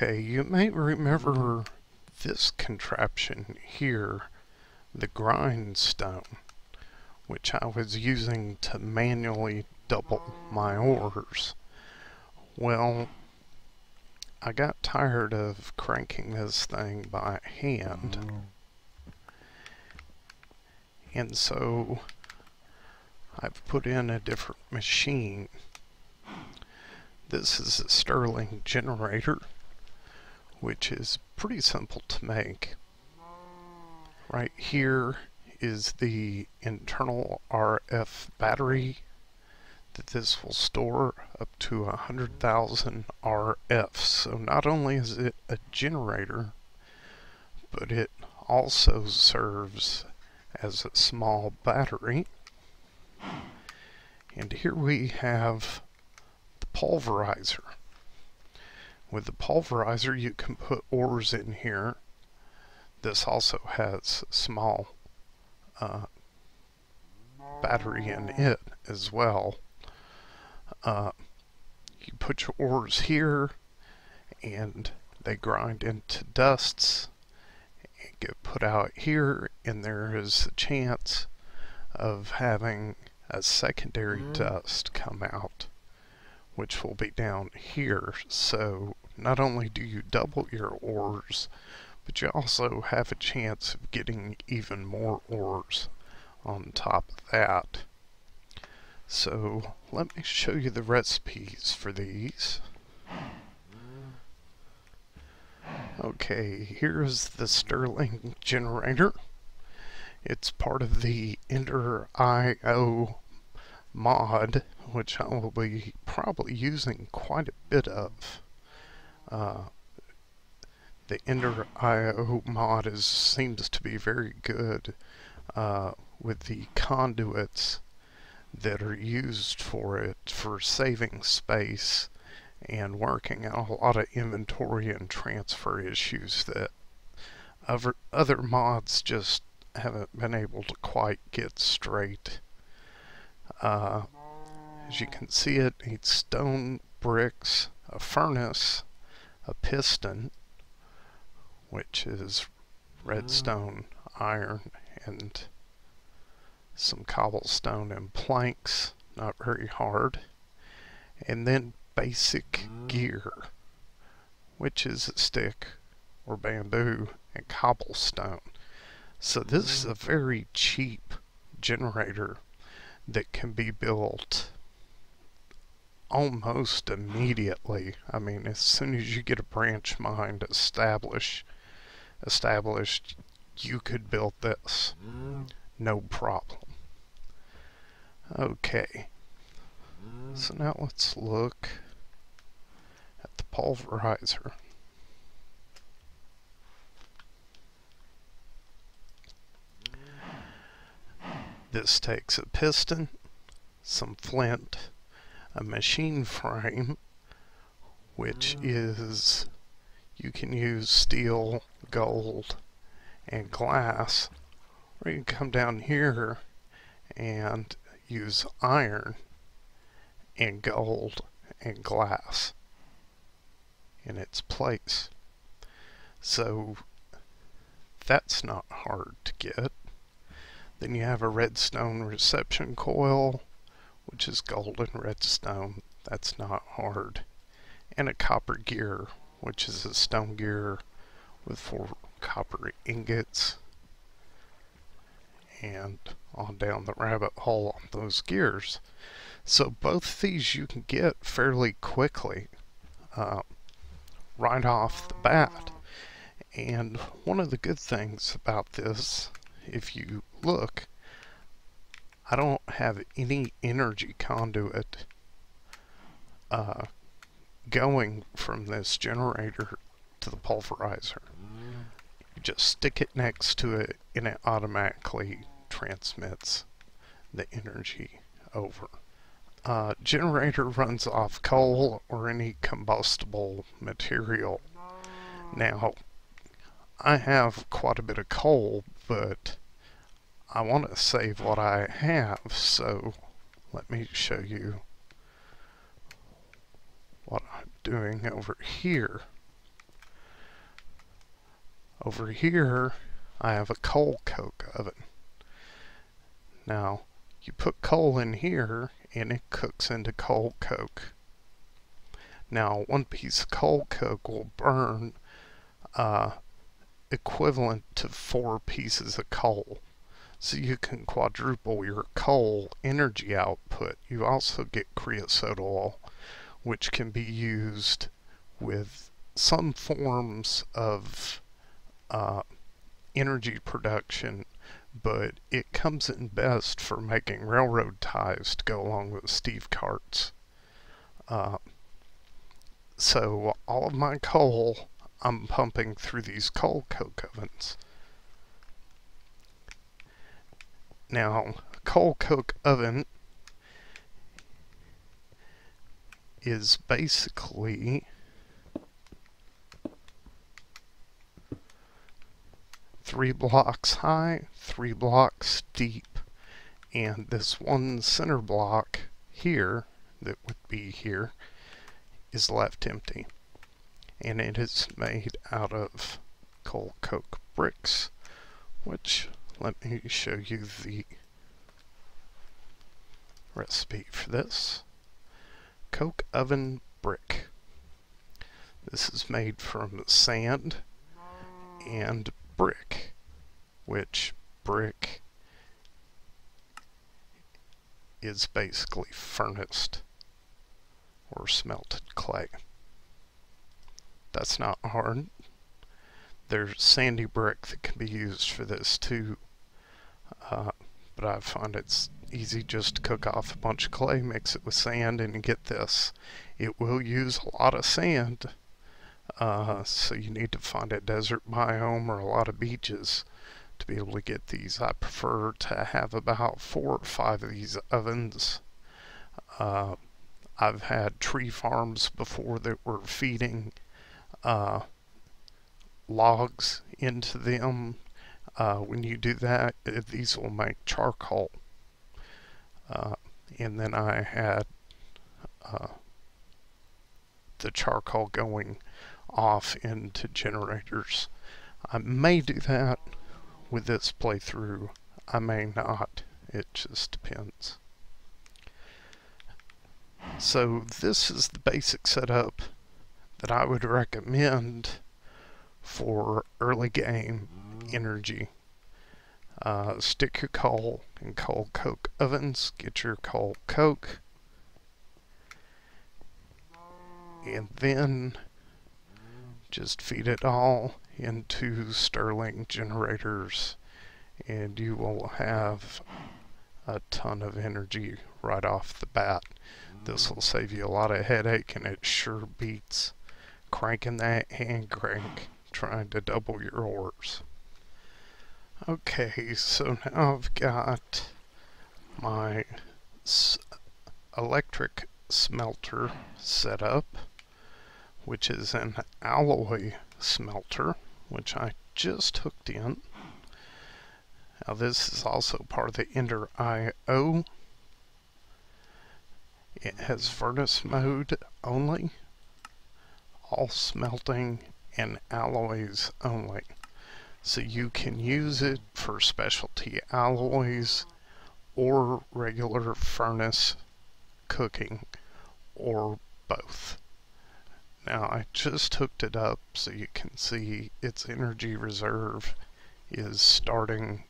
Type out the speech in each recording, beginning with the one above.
Okay, you may remember this contraption here, the grindstone, which I was using to manually double my ores. Well, I got tired of cranking this thing by hand, and so I've put in a different machine. This is a Stirling generator, which is pretty simple to make. Right here is the internal RF battery that this will store up to 100,000 RF. So not only is it a generator, but it also serves as a small battery. And here we have the Pulverizer. With the Pulverizer you can put ores in here. This also has a small battery in it as well. You put your ores here and they grind into dusts and get put out here, and there is a chance of having a secondary dust come out, which will be down here. So not only do you double your ores, but you also have a chance of getting even more ores on top of that. So let me show you the recipes for these. Okay, here's the Stirling generator. It's part of the Ender.io mod, which I will be probably using quite a bit of. The Ender.io mod seems to be very good with the conduits that are used for it, for saving space and working out a lot of inventory and transfer issues that other mods just haven't been able to quite get straight. As you can see, it needs stone, bricks, a furnace, a piston, which is redstone, iron, and some cobblestone and planks, not very hard, and then basic gear, which is a stick or bamboo and cobblestone. So this is a very cheap generator that can be built almost immediately. I mean, as soon as you get a branch mine established, you could build this. No problem. Okay. So now let's look at the Pulverizer. This takes a piston, some flint, a machine frame, which is, you can use steel, gold, and glass, or you can come down here and use iron and gold and glass in its place. So that's not hard to get. Then you have a redstone reception coil, which is gold and redstone. That's not hard. And a copper gear, which is a stone gear with 4 copper ingots. And on down the rabbit hole on those gears. So both these you can get fairly quickly, right off the bat. And one of the good things about this, if you look, I don't have any energy conduit going from this generator to the Pulverizer. You just stick it next to it and it automatically transmits the energy over. Generator runs off coal or any combustible material. Now, I have quite a bit of coal, but I want to save what I have, so let me show you what I'm doing over here. Over here, I have a coal coke oven. Now, you put coal in here, and it cooks into coal coke. Now, one piece of coal coke will burn equivalent to 4 pieces of coal. So you can quadruple your coal energy output. You also get creosote oil, which can be used with some forms of energy production, but it comes in best for making railroad ties to go along with steve carts. So all of my coal I'm pumping through these coal coke ovens. Now, a coal coke oven is basically 3 blocks high, 3 blocks deep, and this one center block here, that would be here, is left empty. And it is made out of coal coke bricks, which, let me show you the recipe for this. Coke oven brick. This is made from sand and brick, which brick is basically furnaced or smelted clay. That's not hard. There's sandy brick that can be used for this too, but I find it's easy just to cook off a bunch of clay, mix it with sand, and you get this. It will use a lot of sand, so you need to find a desert biome or a lot of beaches to be able to get these. I prefer to have about 4 or 5 of these ovens. I've had tree farms before that were feeding logs into them. When you do that, these will make charcoal. And then I had the charcoal going off into generators. I may do that with this playthrough. I may not. It just depends. So this is the basic setup that I would recommend for early game energy. Stick your coal in coal coke ovens, get your coal coke, and then just feed it all into Stirling generators, and you will have a ton of energy right off the bat. This will save you a lot of headache, and it sure beats cranking that hand crank trying to double your ores. Okay, so now I've got my electric smelter set up, which is an alloy smelter, which I just hooked in. Now this is also part of the Ender IO. It has furnace mode only, all smelting, and alloys only. So you can use it for specialty alloys or regular furnace cooking, or both. Now I just hooked it up so you can see its energy reserve is starting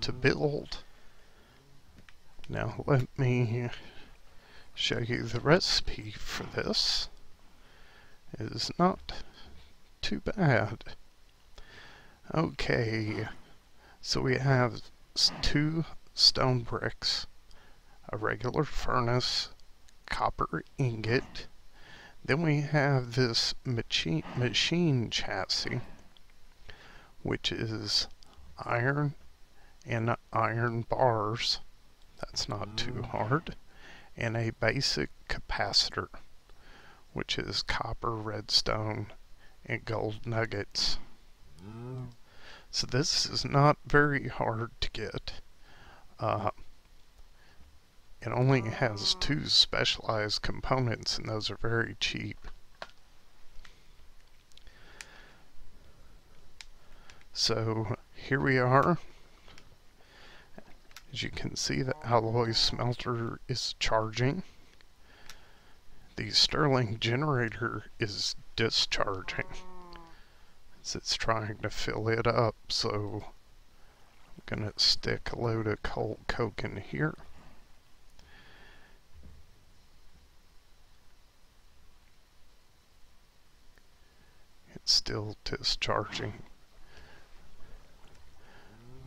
to build. Now let me show you the recipe for this. It is not too bad. Okay, so we have 2 stone bricks, a regular furnace, copper ingot, then we have this machine chassis, which is iron and iron bars, that's not too hard, and a basic capacitor, which is copper, redstone, and gold nuggets. So this is not very hard to get. It only has 2 specialized components, and those are very cheap. So here we are. As you can see, the alloy smelter is charging. The Stirling generator is discharging as it's trying to fill it up, so I'm gonna stick a load of cold coke in here. It's still discharging,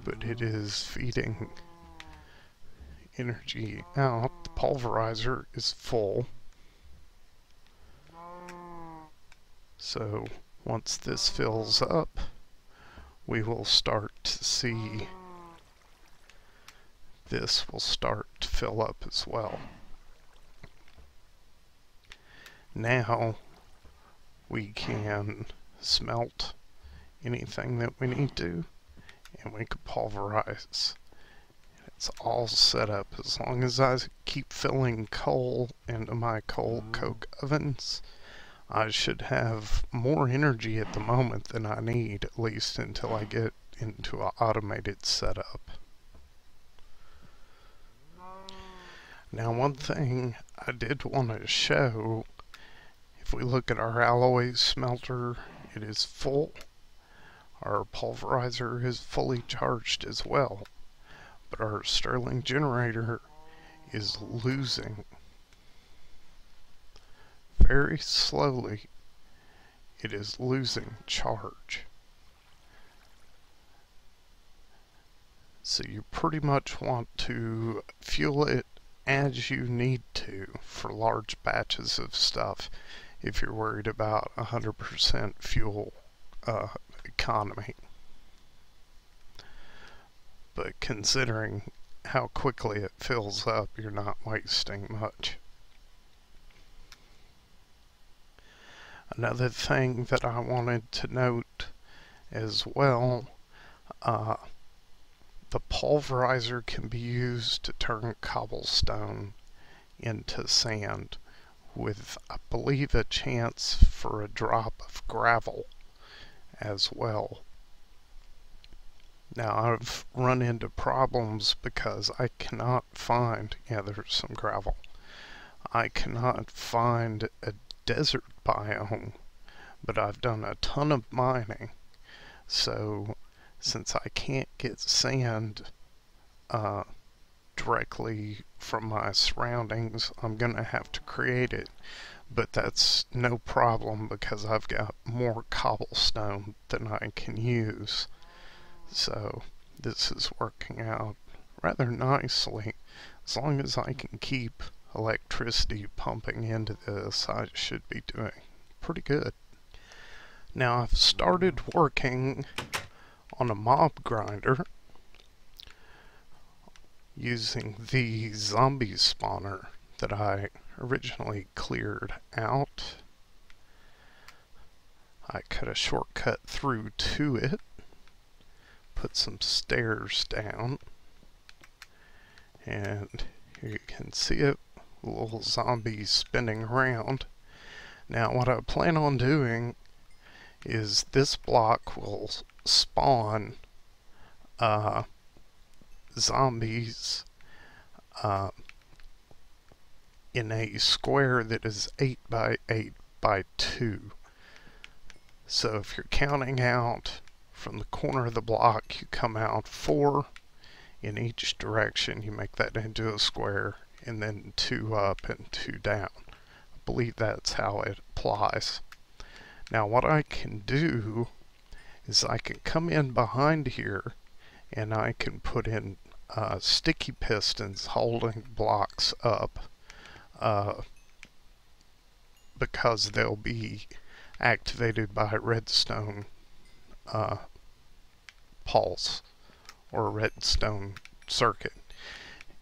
but it is feeding energy out. The pulverizer is full. So once this fills up, we will start to see this will start to fill up as well. Now we can smelt anything that we need to, and we can pulverize. It's all set up. As long as I keep filling coal into my coal coke ovens, I should have more energy at the moment than I need, at least until I get into an automated setup. Now, one thing I did want to show, if we look at our alloy smelter, it is full. Our pulverizer is fully charged as well, but our Stirling generator is losing. Very slowly, it is losing charge. So you pretty much want to fuel it as you need to for large batches of stuff if you're worried about 100% fuel economy. But considering how quickly it fills up, you're not wasting much. Another thing that I wanted to note as well, the pulverizer can be used to turn cobblestone into sand with, I believe, a chance for a drop of gravel as well. Now, I've run into problems because I cannot find, yeah, there's some gravel. I cannot find a desert biome, but I've done a ton of mining, so since I can't get sand directly from my surroundings, I'm gonna have to create it, but that's no problem because I've got more cobblestone than I can use. So this is working out rather nicely. As long as I can keep electricity pumping into this, I should be doing pretty good. Now I've started working on a mob grinder using the zombie spawner that I originally cleared out. I cut a shortcut through to it, put some stairs down, and here you can see it, a little zombie spinning around. Now what I plan on doing is this block will spawn zombies in a square that is 8 by 8 by 2. So if you're counting out from the corner of the block, you come out 4 in each direction, you make that into a square, and then 2 up and 2 down. I believe that's how it applies. Now what I can do is I can come in behind here and I can put in sticky pistons holding blocks up because they'll be activated by redstone pulse or redstone circuit.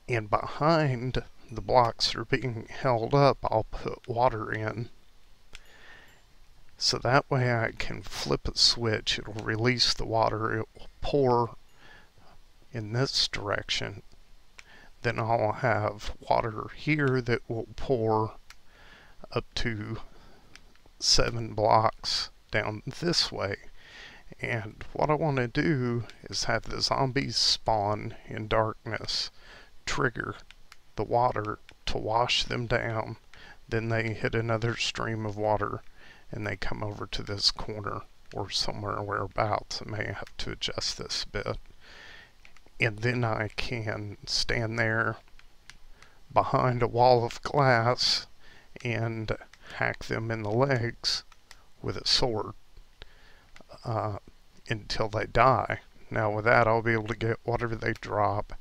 And behind the blocks are being held up, I'll put water in. So that way I can flip a switch, it'll release the water, it will pour in this direction. Then I'll have water here that will pour up to 7 blocks down this way. And what I want to do is have the zombies spawn in darkness, trigger the water to wash them down, then they hit another stream of water and they come over to this corner or somewhere whereabouts. I may have to adjust this a bit. And then I can stand there behind a wall of glass and hack them in the legs with a sword until they die. Now with that, I'll be able to get whatever they drop,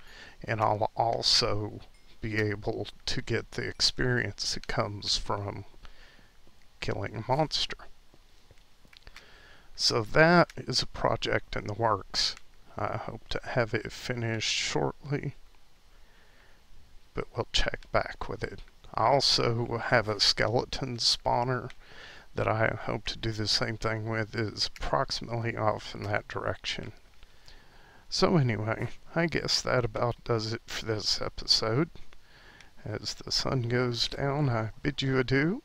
and I'll also be able to get the experience that comes from killing a monster. So that is a project in the works. I hope to have it finished shortly, but we'll check back with it. I also have a skeleton spawner that I hope to do the same thing with. Is approximately off in that direction. So anyway, I guess that about does it for this episode. As the sun goes down, I bid you adieu,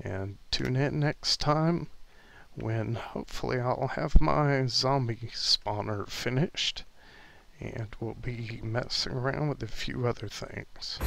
and tune in next time when hopefully I'll have my zombie spawner finished and we'll be messing around with a few other things.